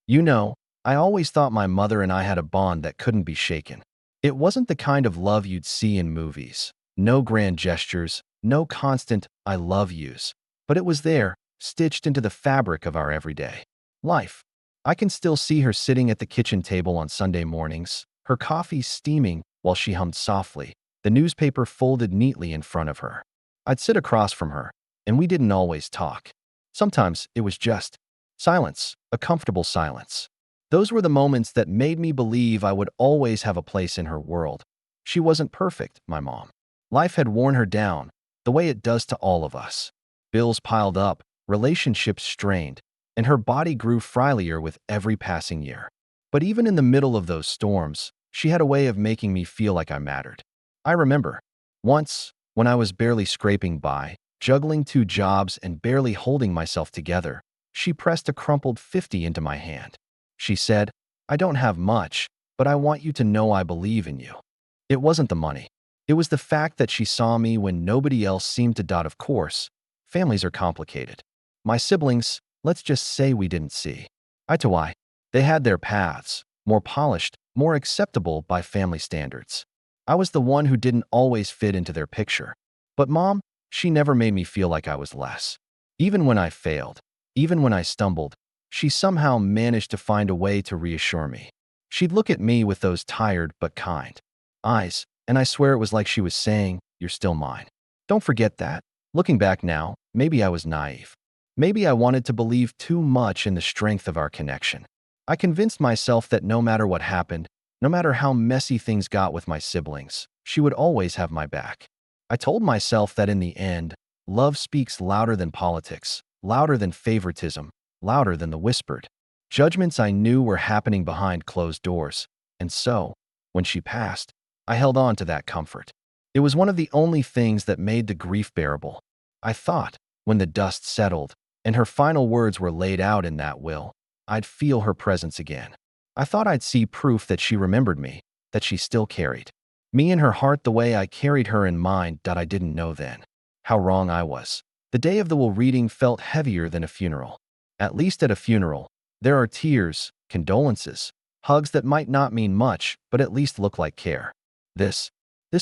You know, I always thought my mother and I had a bond that couldn't be shaken. It wasn't the kind of love you'd see in movies. No grand gestures, no constant I love yous. But it was there, stitched into the fabric of our everyday life. I can still see her sitting at the kitchen table on Sunday mornings, her coffee steaming while she hummed softly, the newspaper folded neatly in front of her. I'd sit across from her, and we didn't always talk. Sometimes it was just silence, a comfortable silence. Those were the moments that made me believe I would always have a place in her world. She wasn't perfect, my mom. Life had worn her down, the way it does to all of us. Bills piled up, relationships strained, and her body grew frilier with every passing year. But even in the middle of those storms, she had a way of making me feel like I mattered. I remember, once, when I was barely scraping by, juggling two jobs and barely holding myself together, she pressed a crumpled 50 into my hand. She said, "I don't have much, but I want you to know I believe in you." It wasn't the money. It was the fact that she saw me when nobody else seemed to. Of course, families are complicated. My siblings, let's just say we didn't see eye to eye. They had their paths, more polished, more acceptable by family standards. I was the one who didn't always fit into their picture. But Mom, she never made me feel like I was less. Even when I failed, even when I stumbled, she somehow managed to find a way to reassure me. She'd look at me with those tired but kind eyes, and I swear it was like she was saying, "You're still mine. Don't forget that." Looking back now, maybe I was naive. Maybe I wanted to believe too much in the strength of our connection. I convinced myself that no matter what happened, no matter how messy things got with my siblings, she would always have my back. I told myself that in the end, love speaks louder than politics, louder than favoritism, louder than the whispered judgments I knew were happening behind closed doors. And so, when she passed, I held on to that comfort. It was one of the only things that made the grief bearable. I thought, when the dust settled, and her final words were laid out in that will, I'd feel her presence again. I thought I'd see proof that she remembered me, that she still carried me in her heart the way I carried her in mine. I didn't know then how wrong I was. The day of the will reading felt heavier than a funeral. At least at a funeral, there are tears, condolences, hugs that might not mean much, but at least look like care. This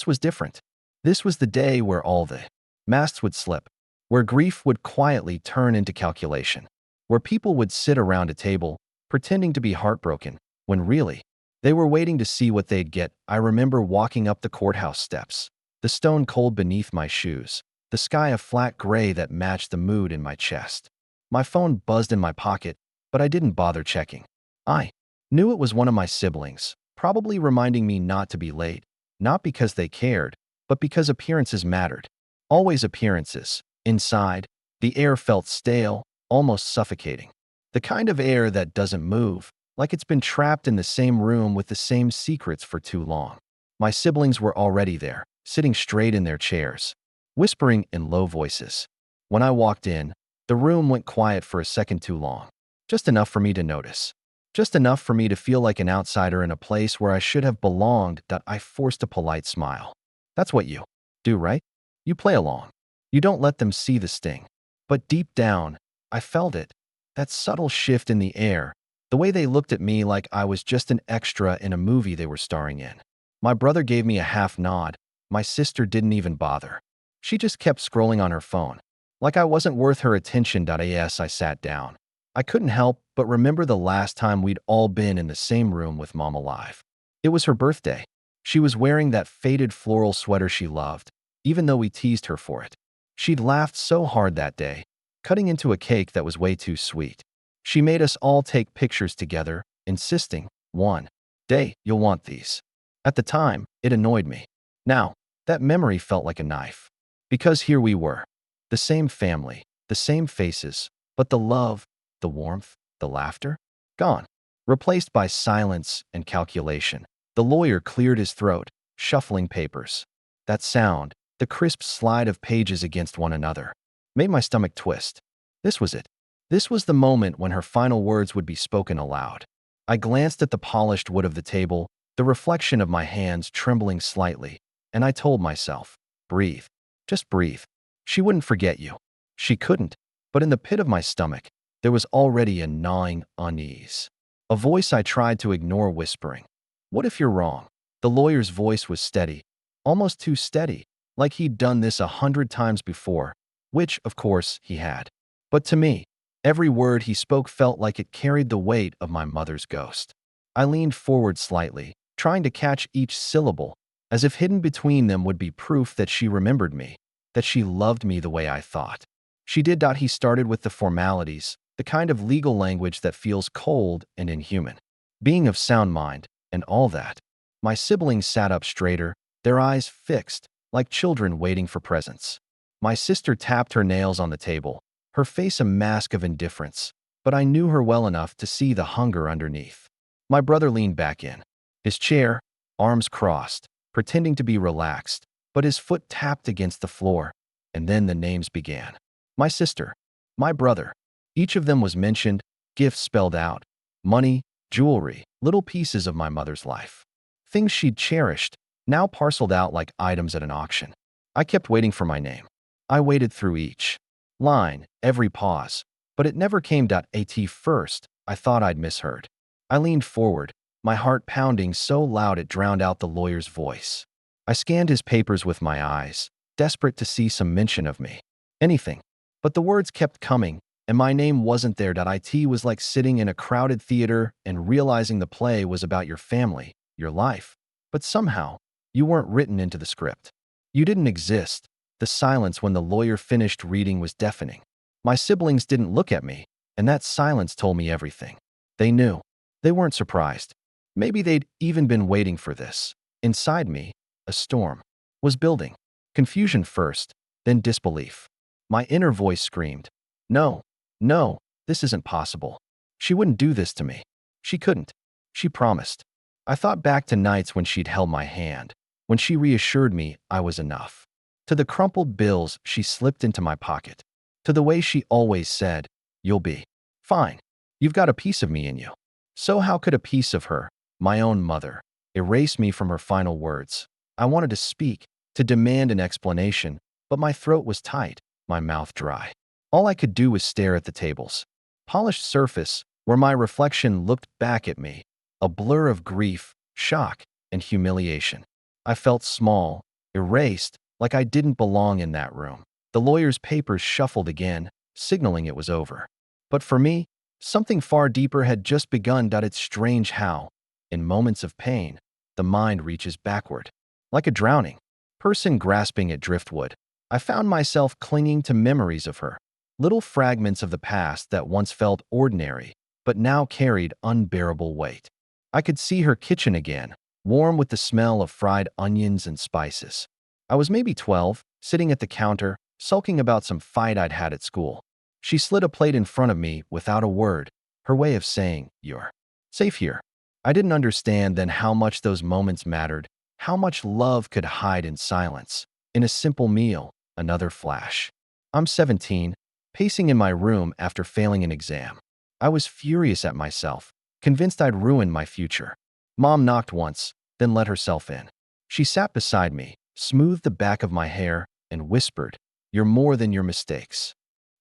was different. This was the day where all the masks would slip, where grief would quietly turn into calculation, where people would sit around a table, pretending to be heartbroken, when really, they were waiting to see what they'd get. I remember walking up the courthouse steps, the stone cold beneath my shoes, the sky a flat gray that matched the mood in my chest. My phone buzzed in my pocket, but I didn't bother checking. I knew it was one of my siblings, probably reminding me not to be late, not because they cared, but because appearances mattered. Always appearances. Inside, the air felt stale, almost suffocating. The kind of air that doesn't move, like it's been trapped in the same room with the same secrets for too long. My siblings were already there, sitting straight in their chairs, whispering in low voices. When I walked in, the room went quiet for a second too long. Just enough for me to notice. Just enough for me to feel like an outsider in a place where I should have belonged. I forced a polite smile. That's what you do, right? You play along. You don't let them see the sting. But deep down, I felt it. That subtle shift in the air, the way they looked at me like I was just an extra in a movie they were starring in. My brother gave me a half nod. My sister didn't even bother. She just kept scrolling on her phone. Like I wasn't worth her attention. Yes, I sat down. I couldn't help but remember the last time we'd all been in the same room with Mom alive. It was her birthday. She was wearing that faded floral sweater she loved, even though we teased her for it. She'd laughed so hard that day, cutting into a cake that was way too sweet. She made us all take pictures together, insisting, "One day, you'll want these." At the time, it annoyed me. Now, that memory felt like a knife. Because here we were, the same family, the same faces, but the love, the warmth, the laughter, gone. Replaced by silence and calculation. The lawyer cleared his throat, shuffling papers. That sound, the crisp slide of pages against one another, made my stomach twist. This was it. This was the moment when her final words would be spoken aloud. I glanced at the polished wood of the table, the reflection of my hands trembling slightly, and I told myself, breathe. Just breathe. She wouldn't forget you. She couldn't, but in the pit of my stomach, there was already a gnawing unease. A voice I tried to ignore whispering, "What if you're wrong?" The lawyer's voice was steady, almost too steady, like he'd done this 100 times before, which, of course, he had. But to me, every word he spoke felt like it carried the weight of my mother's ghost. I leaned forward slightly, trying to catch each syllable, as if hidden between them would be proof that she remembered me, that she loved me the way I thought. She did. He started with the formalities, the kind of legal language that feels cold and inhuman. Being of sound mind, and all that. My siblings sat up straighter, their eyes fixed, like children waiting for presents. My sister tapped her nails on the table, her face a mask of indifference, but I knew her well enough to see the hunger underneath. My brother leaned back in his chair, arms crossed, pretending to be relaxed, but his foot tapped against the floor, and then the names began. My sister, my brother, each of them was mentioned, gifts spelled out, money, jewelry, little pieces of my mother's life. Things she'd cherished, now parceled out like items at an auction. I kept waiting for my name. I waited through each line, every pause, but it never came. At first, I thought I'd misheard. I leaned forward, my heart pounding so loud it drowned out the lawyer's voice. I scanned his papers with my eyes, desperate to see some mention of me. Anything. But the words kept coming, and my name wasn't there. It was like sitting in a crowded theater and realizing the play was about your family, your life, but somehow, you weren't written into the script. You didn't exist. The silence when the lawyer finished reading was deafening. My siblings didn't look at me, and that silence told me everything. They knew. They weren't surprised. Maybe they'd even been waiting for this. Inside me, a storm was building. Confusion first, then disbelief. My inner voice screamed, "No, no, this isn't possible. She wouldn't do this to me. She couldn't. She promised." I thought back to nights when she'd held my hand, when she reassured me I was enough. To the crumpled bills she slipped into my pocket. To the way she always said, "You'll be fine. You've got a piece of me in you." So how could a piece of her, my own mother, erase me from her final words? I wanted to speak, to demand an explanation, but my throat was tight, my mouth dry. All I could do was stare at the table's polished surface where my reflection looked back at me, a blur of grief, shock, and humiliation. I felt small, erased, like I didn't belong in that room. The lawyer's papers shuffled again, signaling it was over. But for me, something far deeper had just begun. It's strange how, in moments of pain, the mind reaches backward. Like a drowning person grasping at driftwood, I found myself clinging to memories of her, little fragments of the past that once felt ordinary, but now carried unbearable weight. I could see her kitchen again, warm with the smell of fried onions and spices. I was maybe 12, sitting at the counter, sulking about some fight I'd had at school. She slid a plate in front of me without a word, her way of saying, "You're safe here." I didn't understand then how much those moments mattered, how much love could hide in silence, in a simple meal, another flash. I'm 17, pacing in my room after failing an exam. I was furious at myself, convinced I'd ruined my future. Mom knocked once, then let herself in. She sat beside me, smoothed the back of my hair, and whispered, "You're more than your mistakes."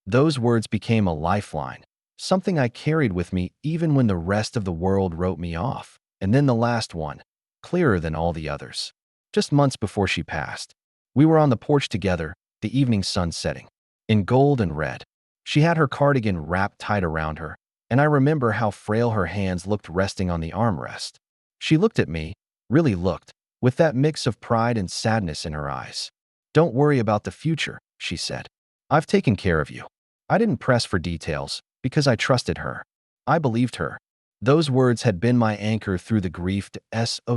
Those words became a lifeline, something I carried with me even when the rest of the world wrote me off. And then the last one, clearer than all the others. Just months before she passed, we were on the porch together, the evening sun setting, in gold and red. She had her cardigan wrapped tight around her, and I remember how frail her hands looked resting on the armrest. She looked at me, really looked, with that mix of pride and sadness in her eyes. "Don't worry about the future," she said. "I've taken care of you." I didn't press for details, because I trusted her. I believed her. Those words had been my anchor through the grief.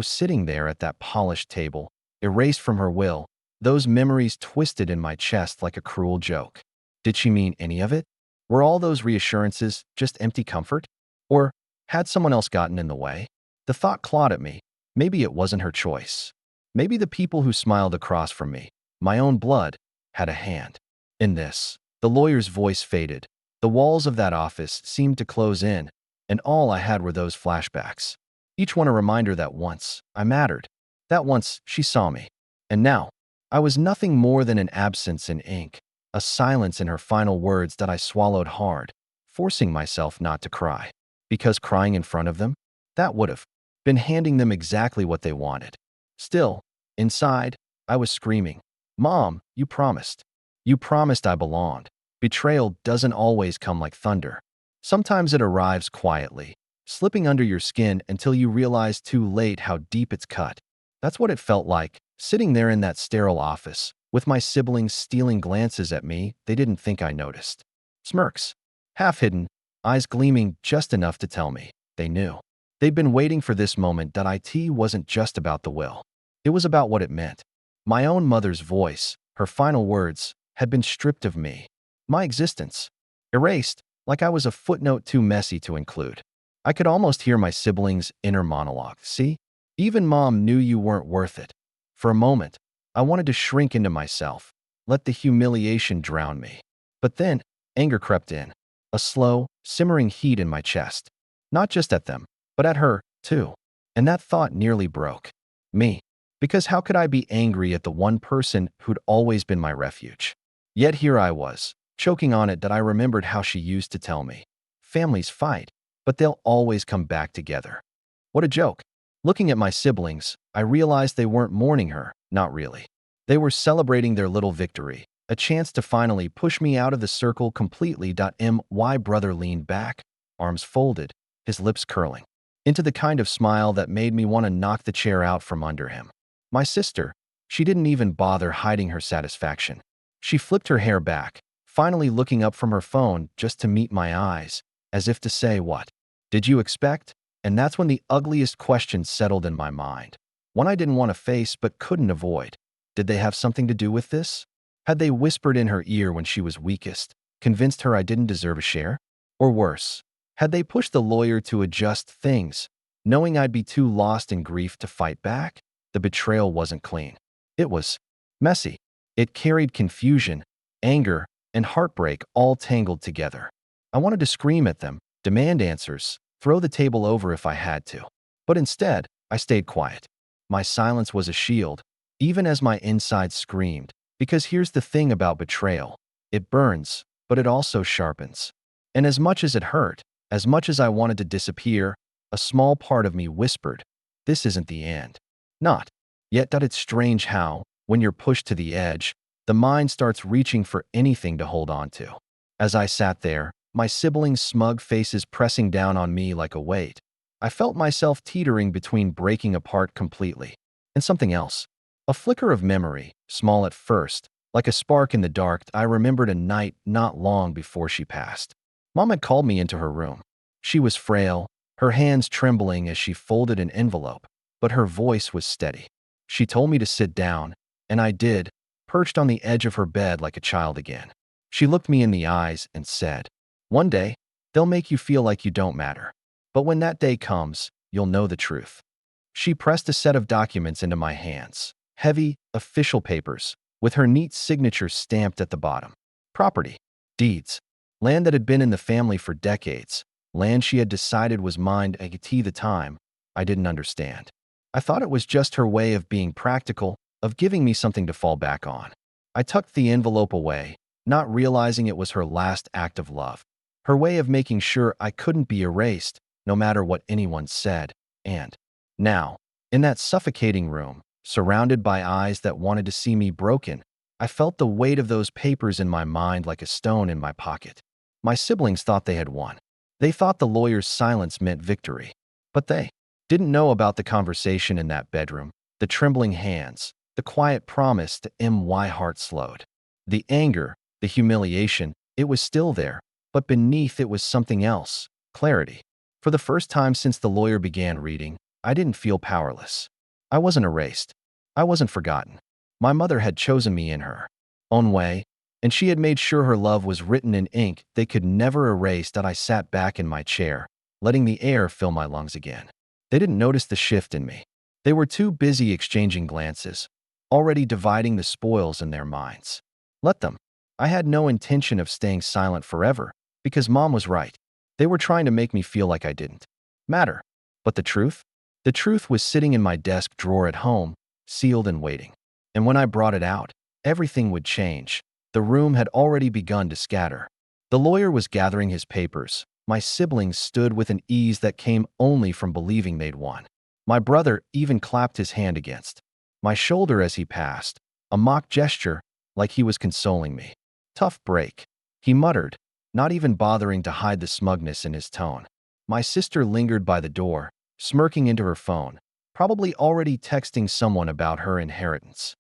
Sitting there at that polished table, erased from her will, those memories twisted in my chest like a cruel joke. Did she mean any of it? Were all those reassurances just empty comfort? Or had someone else gotten in the way? The thought clawed at me. Maybe it wasn't her choice. Maybe the people who smiled across from me, my own blood, had a hand in this. The lawyer's voice faded. The walls of that office seemed to close in, and all I had were those flashbacks. Each one a reminder that once I mattered, that once she saw me. And now, I was nothing more than an absence in ink, a silence in her final words that I swallowed hard, forcing myself not to cry. Because crying in front of them? That would have been handing them exactly what they wanted. Still, inside, I was screaming, "Mom, you promised. You promised I belonged." Betrayal doesn't always come like thunder. Sometimes it arrives quietly, slipping under your skin until you realize too late how deep it's cut. That's what it felt like, sitting there in that sterile office, with my siblings stealing glances at me they didn't think I noticed. Smirks, half hidden, eyes gleaming just enough to tell me they knew. They'd been waiting for this moment. That it wasn't just about the will. It was about what it meant. My own mother's voice, her final words, had been stripped of me. My existence. Erased, like I was a footnote too messy to include. I could almost hear my siblings' inner monologue. See? Even Mom knew you weren't worth it. For a moment, I wanted to shrink into myself, let the humiliation drown me. But then, anger crept in. A slow, simmering heat in my chest. Not just at them, but at her, too. And that thought nearly broke me. Because how could I be angry at the one person who'd always been my refuge? Yet here I was, choking on it. That I remembered how she used to tell me. Families fight, but they'll always come back together. What a joke. Looking at my siblings, I realized they weren't mourning her, not really. They were celebrating their little victory, a chance to finally push me out of the circle completely. My brother leaned back, arms folded, his lips curling, into the kind of smile that made me want to knock the chair out from under him. My sister, she didn't even bother hiding her satisfaction. She flipped her hair back, finally looking up from her phone just to meet my eyes, as if to say, "What did you expect?" And that's when the ugliest question settled in my mind. One I didn't want to face but couldn't avoid. Did they have something to do with this? Had they whispered in her ear when she was weakest, convinced her I didn't deserve a share? Or worse, had they pushed the lawyer to adjust things, knowing I'd be too lost in grief to fight back? The betrayal wasn't clean. It was messy. It carried confusion, anger, and heartbreak all tangled together. I wanted to scream at them, demand answers, throw the table over if I had to. But instead, I stayed quiet. My silence was a shield, even as my insides screamed. Because here's the thing about betrayal. It burns, but it also sharpens. And as much as it hurt, as much as I wanted to disappear, a small part of me whispered, "This isn't the end." Not. Yet it's strange how, when you're pushed to the edge, the mind starts reaching for anything to hold on to. As I sat there, my siblings' smug faces pressing down on me like a weight, I felt myself teetering between breaking apart completely and something else. A flicker of memory, small at first, like a spark in the dark. I remembered a night not long before she passed. Mom had called me into her room. She was frail, her hands trembling as she folded an envelope, but her voice was steady. She told me to sit down, and I did, perched on the edge of her bed like a child again. She looked me in the eyes and said, "One day, they'll make you feel like you don't matter. But when that day comes, you'll know the truth." She pressed a set of documents into my hands. Heavy, official papers, with her neat signature stamped at the bottom. Property, deeds, land that had been in the family for decades, land she had decided was mine at the time. I didn't understand. I thought it was just her way of being practical, of giving me something to fall back on. I tucked the envelope away, not realizing it was her last act of love. Her way of making sure I couldn't be erased, no matter what anyone said. And now, in that suffocating room, surrounded by eyes that wanted to see me broken, I felt the weight of those papers in my mind like a stone in my pocket. My siblings thought they had won. They thought the lawyer's silence meant victory. But they didn't know about the conversation in that bedroom, the trembling hands, the quiet promise to my heart slowed. The anger, the humiliation, it was still there, but beneath it was something else, clarity. For the first time since the lawyer began reading, I didn't feel powerless. I wasn't erased. I wasn't forgotten. My mother had chosen me in her own way, and she had made sure her love was written in ink they could never erase. That I sat back in my chair, letting the air fill my lungs again. They didn't notice the shift in me. They were too busy exchanging glances, already dividing the spoils in their minds. Let them. I had no intention of staying silent forever, because Mom was right. They were trying to make me feel like I didn't matter. But the truth? The truth was sitting in my desk drawer at home, sealed and waiting. And when I brought it out, everything would change. The room had already begun to scatter. The lawyer was gathering his papers, My siblings stood with an ease that came only from believing they'd won. My brother even clapped his hand against my shoulder as he passed, a mock gesture like he was consoling me. Tough break, he muttered, not even bothering to hide the smugness in his tone. My sister lingered by the door, smirking into her phone, probably already texting someone about her inheritance.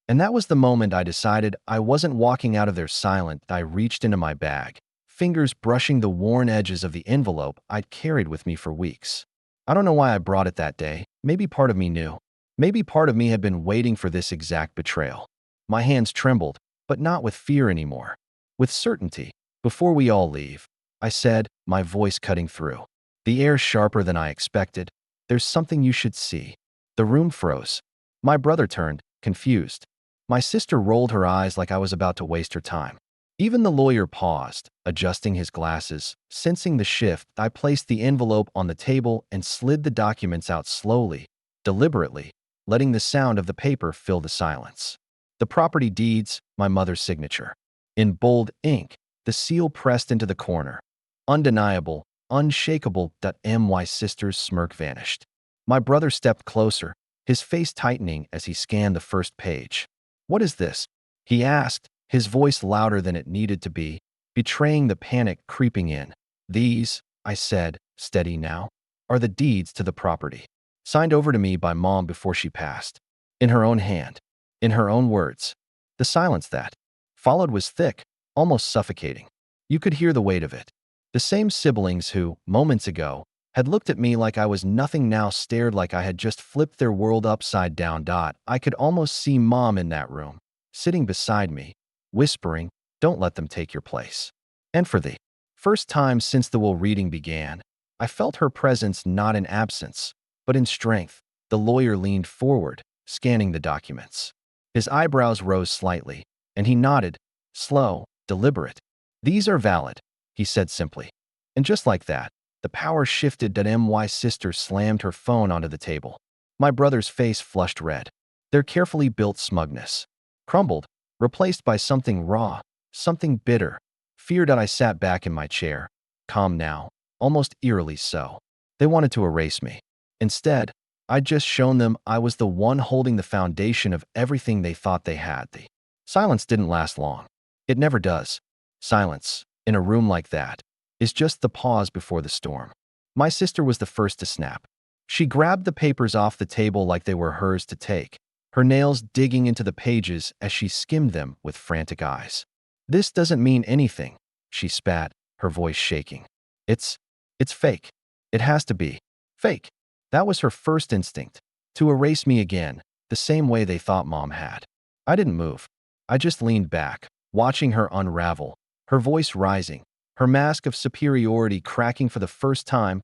And that was the moment I decided I wasn't walking out of there silent. I reached into my bag, fingers brushing the worn edges of the envelope I'd carried with me for weeks. I don't know why I brought it that day. Maybe part of me knew. Maybe part of me had been waiting for this exact betrayal. My hands trembled, but not with fear anymore. With certainty. Before we all leave, I said, my voice cutting through. The air sharper than I expected. There's something you should see. The room froze. My brother turned, confused. My sister rolled her eyes like I was about to waste her time. Even the lawyer paused, adjusting his glasses. Sensing the shift, I placed the envelope on the table and slid the documents out slowly, deliberately, letting the sound of the paper fill the silence. The property deeds, my mother's signature. In bold ink, the seal pressed into the corner. Undeniable, unshakable. My sister's smirk vanished. My brother stepped closer, his face tightening as he scanned the first page. "What is this?" he asked, his voice louder than it needed to be, betraying the panic creeping in. "These," I said, steady now, "are the deeds to the property. Signed over to me by Mom before she passed. In her own hand. In her own words." The silence that followed was thick, almost suffocating. You could hear the weight of it. The same siblings who, moments ago, had looked at me like I was nothing now stared like I had just flipped their world upside down. I could almost see Mom in that room, sitting beside me, whispering, "Don't let them take your place." And for the first time since the will reading began, I felt her presence not in absence, but in strength. The lawyer leaned forward, scanning the documents. His eyebrows rose slightly, and he nodded, slow, deliberate. "These are valid," he said simply. And just like that, the power shifted. My sister slammed her phone onto the table. My brother's face flushed red. Their carefully built smugness crumbled, replaced by something raw, something bitter. Feared. I sat back in my chair, calm now, almost eerily so. They wanted to erase me. Instead, I'd just shown them I was the one holding the foundation of everything they thought they had. The silence didn't last long. It never does. Silence, in a room like that, is just the pause before the storm. My sister was the first to snap. She grabbed the papers off the table like they were hers to take, her nails digging into the pages as she skimmed them with frantic eyes. "This doesn't mean anything," she spat, her voice shaking. It's fake. It has to be. Fake." That was her first instinct, to erase me again, the same way they thought Mom had. I didn't move. I just leaned back, watching her unravel, her voice rising, her mask of superiority cracking for the first time.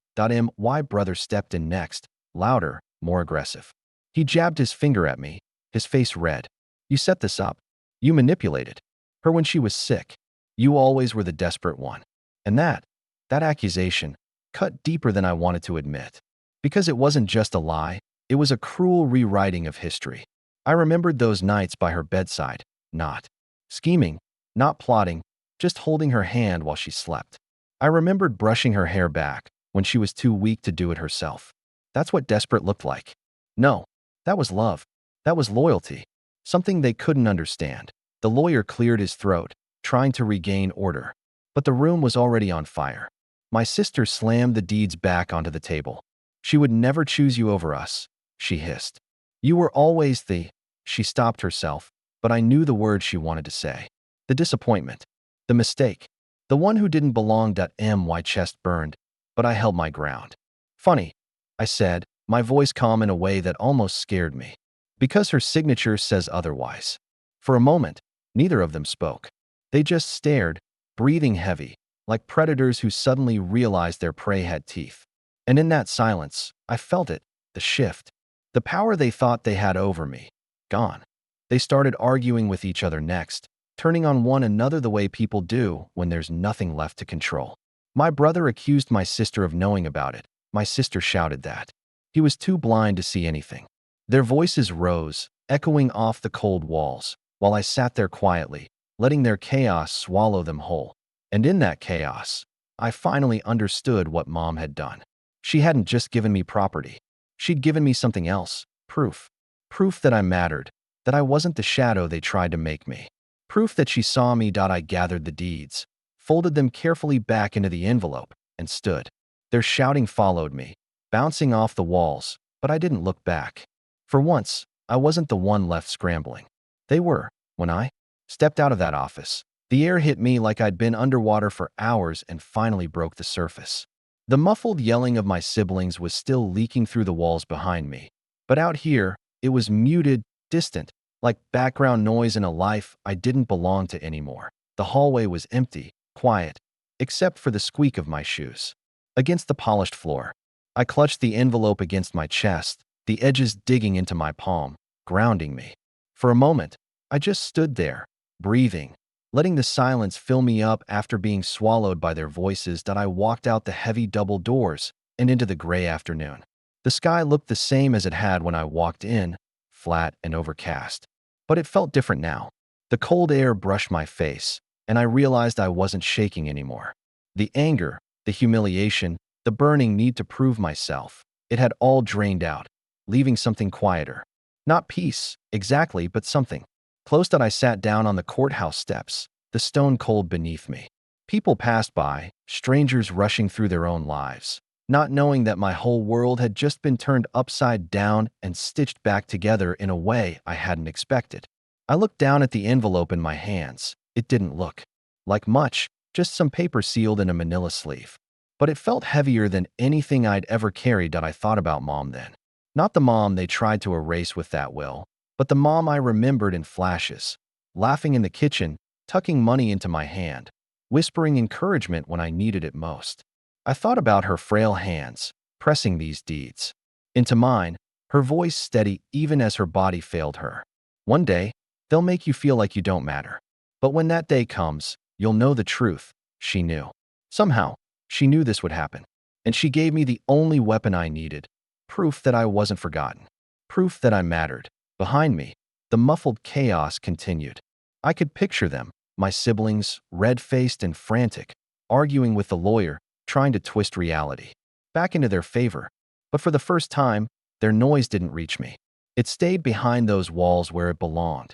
My brother stepped in next, louder, more aggressive. He jabbed his finger at me, his face red. "You set this up. You manipulated her when she was sick. You always were the desperate one." And that accusation cut deeper than I wanted to admit. Because it wasn't just a lie, it was a cruel rewriting of history. I remembered those nights by her bedside, not scheming, not plotting, just holding her hand while she slept. I remembered brushing her hair back when she was too weak to do it herself. That's what desperate looked like. No, that was love. That was loyalty. Something they couldn't understand. The lawyer cleared his throat, trying to regain order. But the room was already on fire. My sister slammed the deeds back onto the table. "She would never choose you over us," she hissed. "You were always the—" She stopped herself, but I knew the words she wanted to say. The disappointment. The mistake. The one who didn't belong. My chest burned, but I held my ground. "Funny," I said, my voice calm in a way that almost scared me. "Because her signature says otherwise." For a moment, neither of them spoke. They just stared, breathing heavy, like predators who suddenly realized their prey had teeth. And in that silence, I felt it, the shift. The power they thought they had over me. Gone. They started arguing with each other next, turning on one another the way people do when there's nothing left to control. My brother accused my sister of knowing about it. My sister shouted that he was too blind to see anything. Their voices rose, echoing off the cold walls, while I sat there quietly, letting their chaos swallow them whole. And in that chaos, I finally understood what Mom had done. She hadn't just given me property. She'd given me something else, proof. Proof that I mattered, that I wasn't the shadow they tried to make me. Proof that she saw me. I gathered the deeds, folded them carefully back into the envelope, and stood. Their shouting followed me, bouncing off the walls, but I didn't look back. For once, I wasn't the one left scrambling. They were, when I stepped out of that office. The air hit me like I'd been underwater for hours and finally broke the surface. The muffled yelling of my siblings was still leaking through the walls behind me, but out here, it was muted, distant, like background noise in a life I didn't belong to anymore. The hallway was empty, quiet, except for the squeak of my shoes against the polished floor. I clutched the envelope against my chest, the edges digging into my palm, grounding me. For a moment, I just stood there, breathing, letting the silence fill me up. After being swallowed by their voices, I walked out the heavy double doors and into the gray afternoon. The sky looked the same as it had when I walked in, flat and overcast. But it felt different now. The cold air brushed my face, and I realized I wasn't shaking anymore. The anger, the humiliation, the burning need to prove myself, it had all drained out, leaving something quieter. Not peace, exactly, but something. Close. I sat down on the courthouse steps, the stone cold beneath me. People passed by, strangers rushing through their own lives, not knowing that my whole world had just been turned upside down and stitched back together in a way I hadn't expected. I looked down at the envelope in my hands. It didn't look like much, just some paper sealed in a manila sleeve. But it felt heavier than anything I'd ever carried. I thought about Mom then. Not the Mom they tried to erase with that will, but the Mom I remembered in flashes, laughing in the kitchen, tucking money into my hand, whispering encouragement when I needed it most. I thought about her frail hands, pressing these deeds into mine, her voice steady even as her body failed her. One day, they'll make you feel like you don't matter. But when that day comes, you'll know the truth, she knew. Somehow, she knew this would happen. And she gave me the only weapon I needed, proof that I wasn't forgotten, proof that I mattered. Behind me, the muffled chaos continued. I could picture them, my siblings, red-faced and frantic, arguing with the lawyer, trying to twist reality back into their favor. But for the first time, their noise didn't reach me. It stayed behind those walls where it belonged.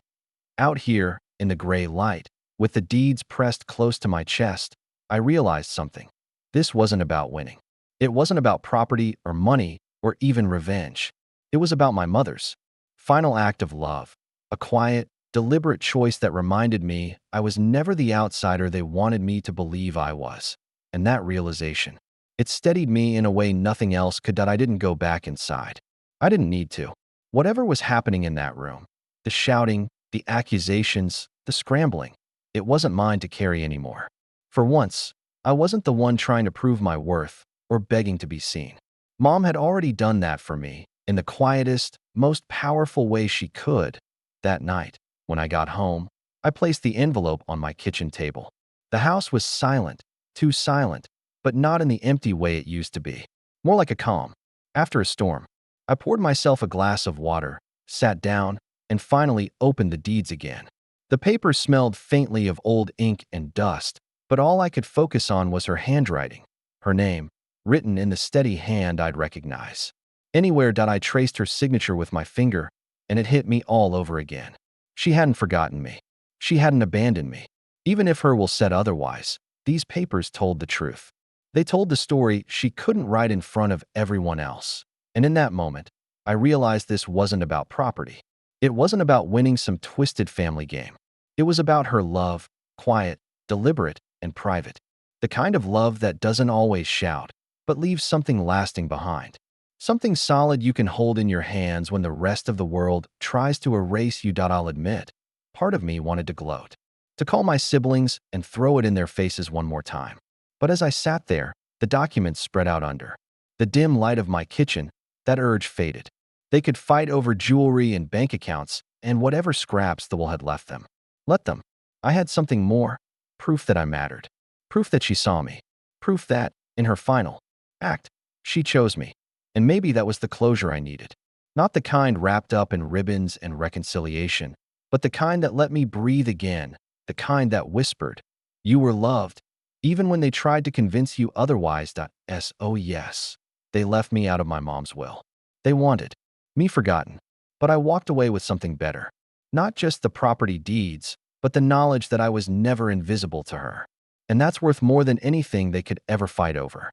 Out here, in the gray light, with the deeds pressed close to my chest, I realized something. This wasn't about winning. It wasn't about property or money or even revenge. It was about my mother's final act of love, a quiet, deliberate choice that reminded me I was never the outsider they wanted me to believe I was. And that realization, it steadied me in a way nothing else could. I didn't go back inside. I didn't need to. Whatever was happening in that room, the shouting, the accusations, the scrambling, it wasn't mine to carry anymore. For once, I wasn't the one trying to prove my worth or begging to be seen. Mom had already done that for me in the quietest, most powerful way she could. That night, when I got home, I placed the envelope on my kitchen table. The house was silent, too silent, but not in the empty way it used to be. More like a calm. After a storm, I poured myself a glass of water, sat down, and finally opened the deeds again. The paper smelled faintly of old ink and dust, but all I could focus on was her handwriting, her name, written in the steady hand I'd recognize. Anywhere I traced her signature with my finger, and it hit me all over again. She hadn't forgotten me. She hadn't abandoned me. Even if her will said otherwise, these papers told the truth. They told the story she couldn't write in front of everyone else. And in that moment, I realized this wasn't about property. It wasn't about winning some twisted family game. It was about her love, quiet, deliberate, and private. The kind of love that doesn't always shout, but leaves something lasting behind. Something solid you can hold in your hands when the rest of the world tries to erase you. I'll admit, part of me wanted to gloat, to call my siblings and throw it in their faces one more time. But as I sat there, the documents spread out under the dim light of my kitchen, that urge faded. They could fight over jewelry and bank accounts and whatever scraps the will had left them. Let them. I had something more, proof that I mattered, proof that she saw me, proof that, in her final act, she chose me. And maybe that was the closure I needed. Not the kind wrapped up in ribbons and reconciliation, but the kind that let me breathe again, the kind that whispered, "You were loved, Even when they tried to convince you otherwise. Oh yes, they left me out of my mom's will. They wanted me forgotten, but I walked away with something better. Not just the property deeds, but the knowledge that I was never invisible to her. And that's worth more than anything they could ever fight over.